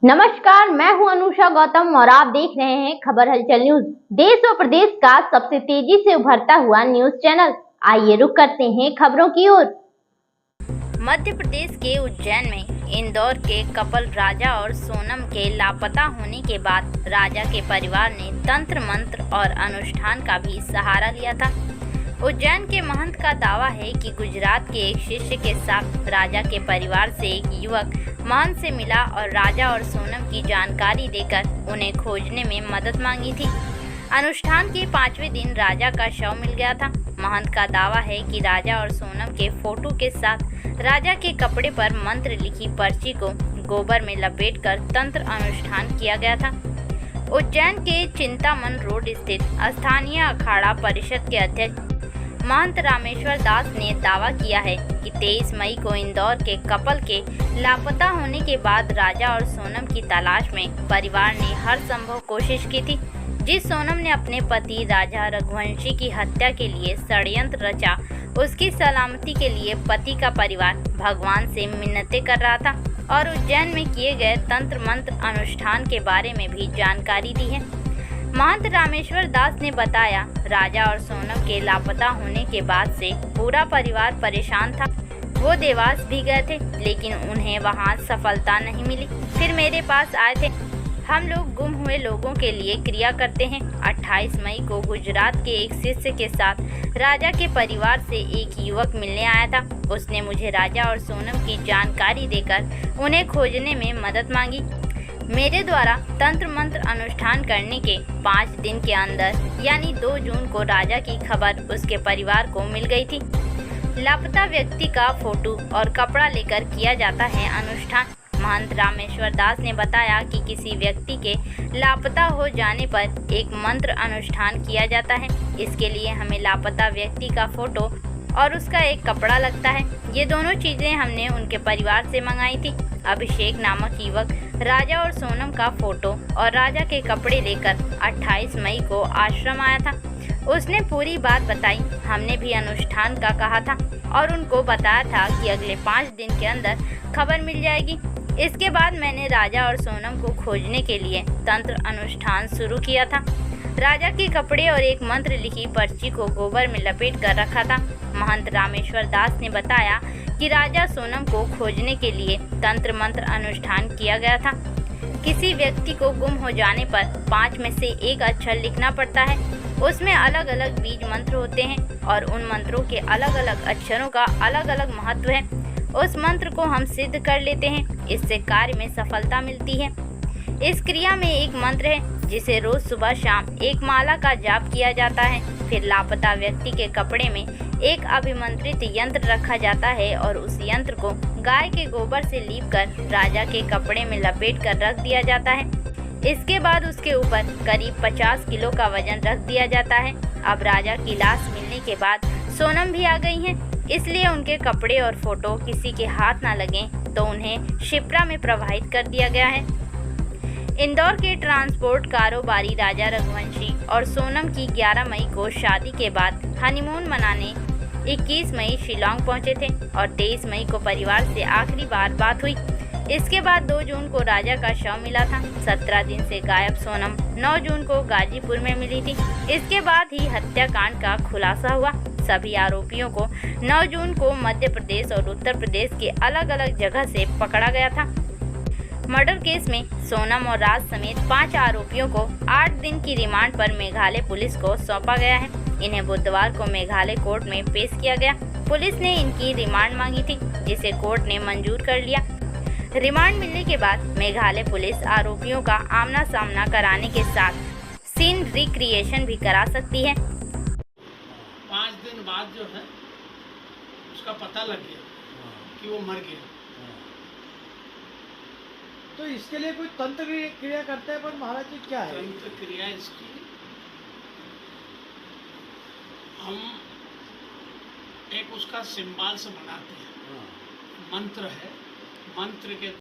नमस्कार, मैं हूं अनुषा गौतम और आप देख रहे हैं खबर हलचल न्यूज। देश और प्रदेश का सबसे तेजी से उभरता हुआ न्यूज चैनल। आइए रुक करते हैं खबरों की ओर। मध्य प्रदेश के उज्जैन में इंदौर के कपल राजा और सोनम के लापता होने के बाद राजा के परिवार ने तंत्र मंत्र और अनुष्ठान का भी सहारा लिया था। उज्जैन के महंत का दावा है कि गुजरात के एक शिष्य के साथ राजा के परिवार से एक युवक महंत से मिला और राजा और सोनम की जानकारी देकर उन्हें खोजने में मदद मांगी थी। अनुष्ठान के 5वें दिन राजा का शव मिल गया था। महंत का दावा है कि राजा और सोनम के फोटो के साथ राजा के कपड़े पर मंत्र लिखी पर्ची को गोबर में लपेटकर तंत्र अनुष्ठान किया गया था। उज्जैन के चिंतामन रोड स्थित स्थानीय अखाड़ा परिषद के अध्यक्ष महंत रामेश्वर दास ने दावा किया है कि 23 मई को इंदौर के कपल के लापता होने के बाद राजा और सोनम की तलाश में परिवार ने हर संभव कोशिश की थी। जिस सोनम ने अपने पति राजा रघुवंशी की हत्या के लिए षड्यंत्र रचा, उसकी सलामती के लिए पति का परिवार भगवान से मिन्नतें कर रहा था और उज्जैन में किए गए तंत्र मंत्र अनुष्ठान के बारे में भी जानकारी दी है। महंत रामेश्वर दास ने बताया, राजा और सोनम के लापता होने के बाद से पूरा परिवार परेशान था। वो देवास भी गए थे, लेकिन उन्हें वहां सफलता नहीं मिली। फिर मेरे पास आए थे। हम लोग गुम हुए लोगों के लिए क्रिया करते हैं। 28 मई को गुजरात के एक शिष्य के साथ राजा के परिवार से एक युवक मिलने आया था। उसने मुझे राजा और सोनम की जानकारी देकर उन्हें खोजने में मदद मांगी। मेरे द्वारा तंत्र मंत्र अनुष्ठान करने के 5 दिन के अंदर यानी 2 जून को राजा की खबर उसके परिवार को मिल गई थी। लापता व्यक्ति का फोटो और कपड़ा लेकर किया जाता है अनुष्ठान। महंत रामेश्वर दास ने बताया कि किसी व्यक्ति के लापता हो जाने पर एक मंत्र अनुष्ठान किया जाता है। इसके लिए हमें लापता व्यक्ति का फोटो और उसका एक कपड़ा लगता है। ये दोनों चीजें हमने उनके परिवार से मंगाई थी। अभिषेक नामक युवक राजा और सोनम का फोटो और राजा के कपड़े लेकर 28 मई को आश्रम आया था। उसने पूरी बात बताई। हमने भी अनुष्ठान का कहा था और उनको बताया था कि अगले 5 दिन के अंदर खबर मिल जाएगी। इसके बाद मैंने राजा और सोनम को खोजने के लिए तंत्र अनुष्ठान शुरू किया था। राजा के कपड़े और एक मंत्र लिखी पर्ची को गोबर में लपेट कर रखा था। महंत रामेश्वर दास ने बताया कि राजा सोनम को खोजने के लिए तंत्र मंत्र अनुष्ठान किया गया था। किसी व्यक्ति को गुम हो जाने पर 5 में से एक अक्षर लिखना पड़ता है। उसमें अलग अलग बीज मंत्र होते हैं और उन मंत्रों के अलग अलग अक्षरों का अलग अलग महत्व है। उस मंत्र को हम सिद्ध कर लेते हैं, इससे कार्य में सफलता मिलती है। इस क्रिया में एक मंत्र है जिसे रोज सुबह शाम एक माला का जाप किया जाता है। फिर लापता व्यक्ति के कपड़े में एक अभिमंत्रित यंत्र रखा जाता है और उस यंत्र को गाय के गोबर से लीपकर राजा के कपड़े में लपेट कर रख दिया जाता है। इसके बाद उसके ऊपर करीब 50 किलो का वजन रख दिया जाता है। अब राजा की लाश मिलने के बाद सोनम भी आ गई हैं, इसलिए उनके कपड़े और फोटो किसी के हाथ ना लगें तो उन्हें शिप्रा में प्रवाहित कर दिया गया है। इंदौर के ट्रांसपोर्ट कारोबारी राजा रघुवंशी और सोनम की 11 मई को शादी के बाद हनीमून मनाने 21 मई शिलांग पहुंचे थे और 23 मई को परिवार से आखिरी बार बात हुई। इसके बाद 2 जून को राजा का शव मिला था। 17 दिन से गायब सोनम 9 जून को गाजीपुर में मिली थी। इसके बाद ही हत्याकांड का खुलासा हुआ। सभी आरोपियों को 9 जून को मध्य प्रदेश और उत्तर प्रदेश के अलग अलग जगह से पकड़ा गया था। मर्डर केस में सोनम और राज समेत 5 आरोपियों को 8 दिन की रिमांड पर मेघालय पुलिस को सौंपा गया है। इन्हें बुधवार को मेघालय कोर्ट में पेश किया गया। पुलिस ने इनकी रिमांड मांगी थी, जिसे कोर्ट ने मंजूर कर लिया। रिमांड मिलने के बाद मेघालय पुलिस आरोपियों का आमना सामना कराने के साथ सीन रिक्रिएशन भी करा सकती है। 5 दिन बाद जो है उसका पता लग गया कि वो मर गया। तो इसके लिए कोई तंत्र क्रिया करते हैं, पर महाराज जी क्या है तंत्र क्रिया इसकी? हम एक उसका सिंबल से बनाते हैं। मंत्र है, मंत्र के